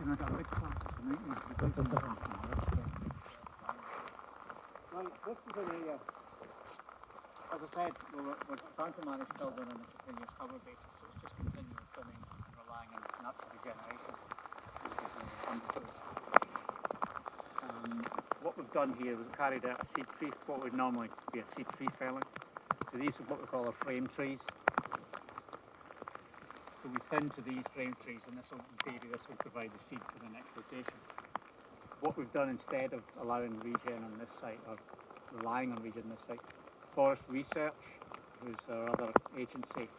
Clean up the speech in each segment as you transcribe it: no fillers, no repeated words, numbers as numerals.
especially when I got a big class, it's a nightmare. Well, this is an area, as I said, we're trying to manage Culbin on a continuous cover basis, so it's just continual trimming and relying on natural regeneration. What we've done here, we've carried out a seed tree, what would normally be a seed tree felling. So these are what we call our frame trees. So we thin to these frame trees, and this will provide the seed for the next rotation. What we've done instead of allowing regen on this site, or relying on regen on this site, Forest Research, who's our other agency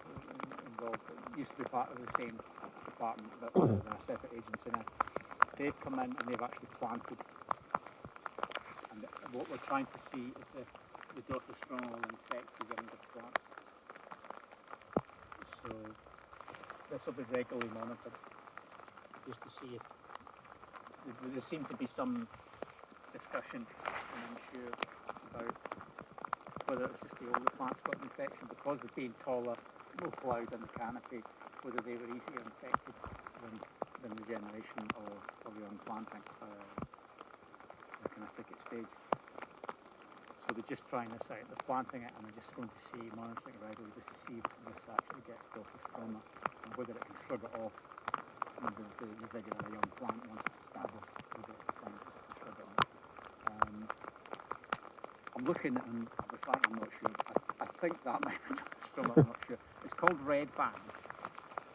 involved, it used to be part of the same department, but they're a separate agency now. They've come in and they've actually planted. And what we're trying to see is if the Dothrostrom will infect the younger plants. So this will be regularly monitored, just to see if there seemed to be some discussion, and I'm sure, about whether it's just the older plants got an infection because they've been taller, more cloud in the canopy, whether they were easier infected than the generation of young planting, like in a thicket stage. So they're just trying this out, they're planting it, and they're just going to see, monitoring it regularly, just to see if this actually gets Dothrostrom and whether it can shrug it off with the regular young plant once it's established, whether it's trying to shrug it off. I'm looking at, and the fact I'm not sure, I think that might be Dothrostrom, I'm not sure. It's called red band,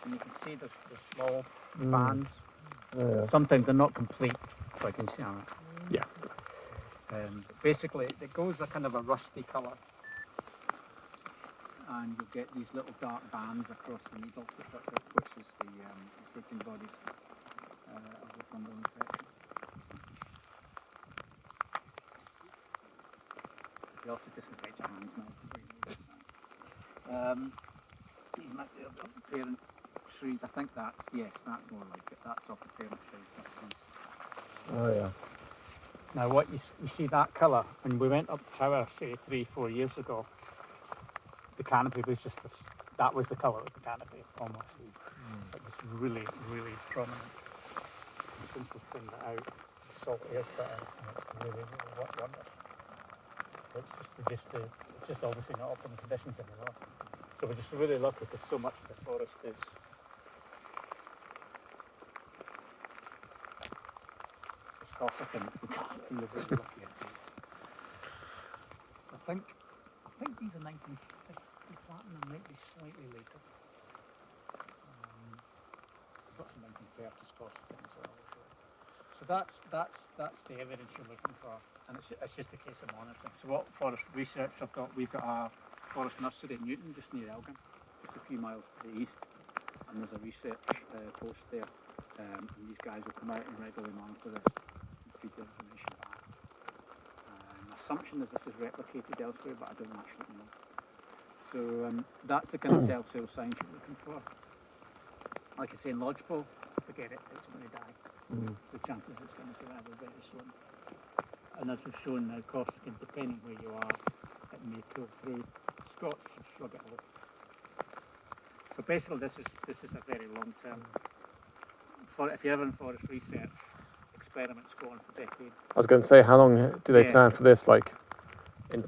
and you can see there's small bands. Yeah. Sometimes they're not complete, so I can see on it. Yeah. Basically, it goes a kind of a rusty colour, and you'll get these little dark bands across the needles, which is the infecting bodies of the fungal infection. You have to disinfect your hands now. These might be of the parent trees. I think that's more like it. That's off the parent tree. Oh yeah. Now what you see that colour, when we went up tower, say 3-4 years ago, the canopy was just that was the colour of the canopy almost. It was really, really prominent. And since we've thinned it out, the salt air's better, and it's really, really wonderful. It's just obviously not optimum conditions anymore. So we're just really lucky because so much of the forest is Corsic, and we're really lucky. I think these are 1950 platinum, might be slightly later. Got some 1930s Corsic as well. So that's the evidence you're looking for, and it's just a case of monitoring. So what Forest Research we've got a forest nursery at Newton, just near Elgin, just a few miles to the east, and there's a research post there, and these guys will come out and regularly monitor this. Feed the information back. My assumption is this is replicated elsewhere, but I don't actually know. So that's the kind of telltale signs you're looking for. Like I say, in lodgepole, forget it, it's going to die. The chances it's going to survive are very slim. And as we've shown now, Corsican, depending where you are, it may pull through. Scots should shrug it off. So basically, this is a very long term. If you're ever in forest research, experiments go on for decades. I was going to say, how long do they plan for this? Like, in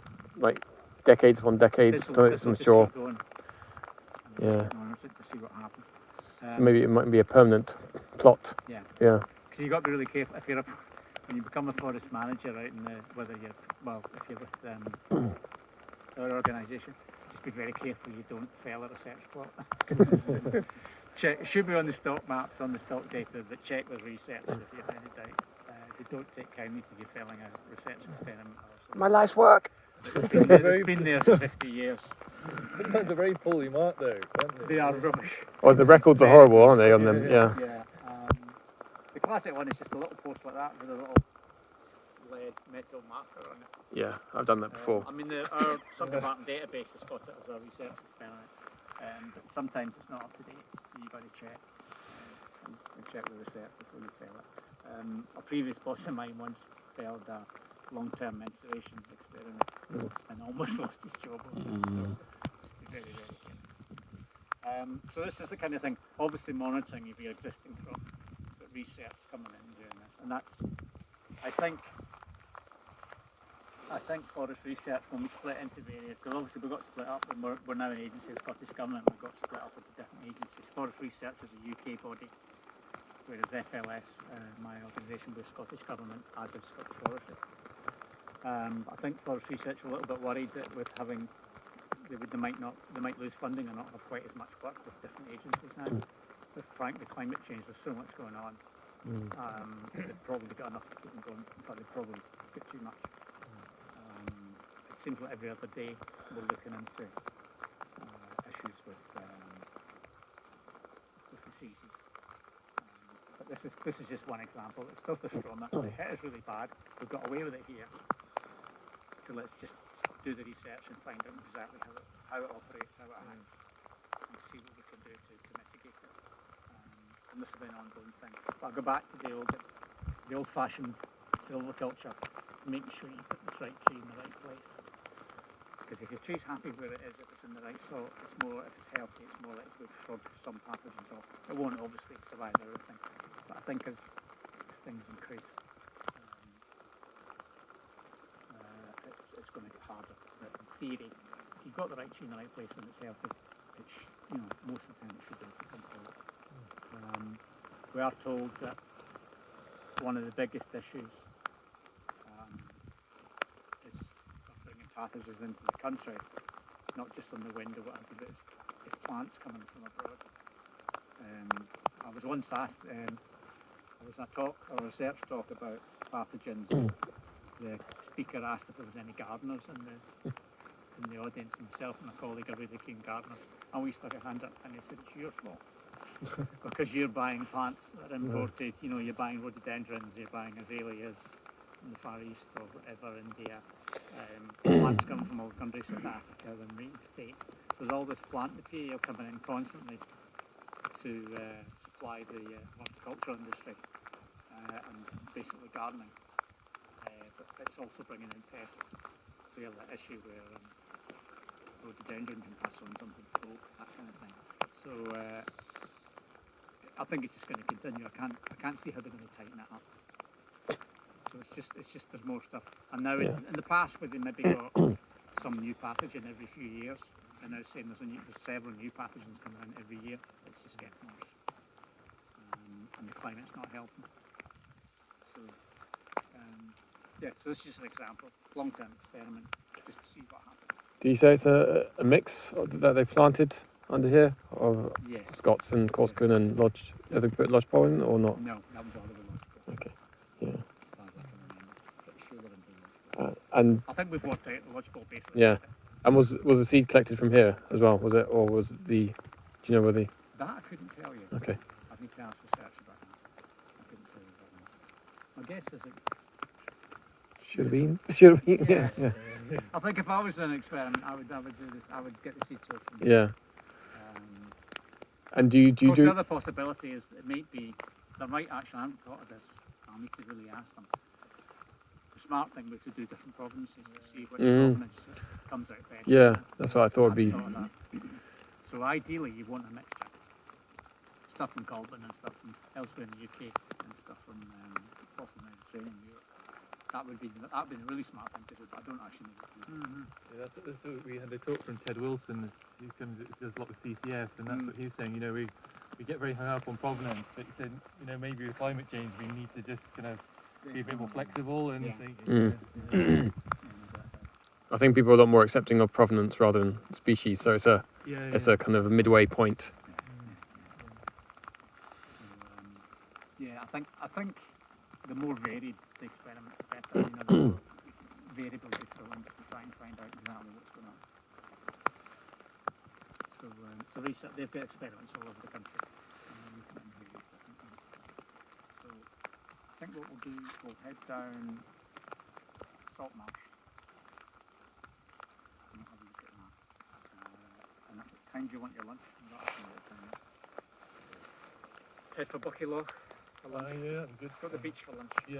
decades upon decades until it's mature. Yeah. To see what happens. So maybe it might be a permanent plot. Yeah. Yeah. Because you've got to be really careful when you become a forest manager, right? And if you're with our organisation, just be very careful you don't fell a research plot. Check. It should be on the stock maps, on the stock data, but check with research if you have any doubt. They don't take kindly to you felling a research experiment or something. My life's work! It's been there for 50 years. Sometimes they're very poorly marked though, aren't they? They are rubbish. Oh, the records are horrible, aren't they, on them? Yeah. The classic one is just a little post like that with a little lead metal marker on it. Yeah, I've done that before. I mean, our Sunderbarton database has got it as a research experiment. But sometimes it's not up to date, so you've got to check and check the research before you fail it. A previous boss of mine once failed a long-term menstruation experiment and almost lost his job over it. So just be very, very careful. So this is the kind of thing, obviously monitoring of your existing crop, but research coming in and doing this, and that's, I think forest research, when we split into various, because obviously we got split up, and we're now an agency of Scottish Government, we got split up into different agencies. Forest research is a UK body, whereas FLS, my organisation, was Scottish Government, as is Scottish Forestry. I think forest research are a little bit worried that with having, they might lose funding and not have quite as much work with different agencies now. With the climate change, there's so much going on. They've probably got enough to keep them going. In fact, they've probably got too much. It seems like every other day we're looking into issues with the species. But this is just one example. It's still the stroma. The hit is really bad. We've got away with it here. So let's just do the research and find out exactly how it operates, how it acts, and see what we can do to mitigate it. And this will be an ongoing thing. But I'll go back to the old-fashioned silviculture, making sure you put the right tree in the right place. Because if your tree's happy where it is, if it's in the right soil, if it's healthy, it's more likely to shrug some pathogens off. It won't obviously survive everything, but I think as things increase, it's going to get harder. But in theory, if you've got the right tree in the right place and it's healthy, most of the time it should be able to come forward. We are told that one of the biggest issues is bringing pathogens into the country, not just on the wind or whatever, but it's plants coming from abroad. I was once asked, there was a research talk about pathogens. The speaker asked if there was any gardeners in the audience, and myself and a colleague are really keen gardeners, and we stuck a hand up and they said it's your fault. Because you're buying plants that are imported, you're buying rhododendrons, you're buying azaleas in the Far East or whatever, India. Plants come from all countries, South Africa, the United States. So there's all this plant material coming in constantly to supply the horticultural industry and basically gardening. But it's also bringing in pests. So you have that issue where rhododendron can pass on something to oak, that kind of thing. So I think it's just going to continue. I can't see how they're going to tighten it up. So it's just there's more stuff. And now in the past, where they maybe got some new pathogen every few years, and now saying there's several new pathogens coming in every year. It's just getting worse, and the climate's not helping. So so this is just an example, long-term experiment, just to see what happens. Do you say it's a mix that they planted under here of Scots and Corsican and Lodge? Have they put lodgepole in or not? No, that was all over lodgepole. Okay, yeah. As far as I can remember, pretty sure they're into lodgepole. And I think we've worked out the lodgepole basically. Yeah, and was the seed collected from here as well? Was it, or was the? Do you know where the? That I couldn't tell you. Okay. I need to ask research about that. I couldn't tell you about that. My guess is it. Should have been. Yeah. I think if I was in an experiment, I would do this. I would get the seed source from there. Yeah. And do you do? The other possibility is it might be. There might actually. I haven't thought of this. I'll need to really ask them. The smart thing was to do different provinces to see which province comes out best. Yeah, that's what I thought would be. So ideally, you want a mixture. Stuff from Culbin and stuff from elsewhere in the UK and stuff from possibly Australia and Europe. That would be a really smart thing to do, but I don't actually know what to do. Yeah, that's what we had a talk from Ted Wilson. He does a lot with CCF, and that's what he was saying. We get very hung up on provenance, but he said, maybe with climate change, we need to just kind of be a bit more flexible and think. I think people are a lot more accepting of provenance rather than species, so it's a kind of a midway point. I think the more varied the experiment, the better. The more variables you throw in to try and find out exactly what's going on. So they've got experiments all over the country. So I think what we'll do, we'll head down Salt Marsh. And have a look at that. And at what time do you want your lunch? Head for Buckie Law for lunch. Yeah, good. Got the beach for lunch. Yeah.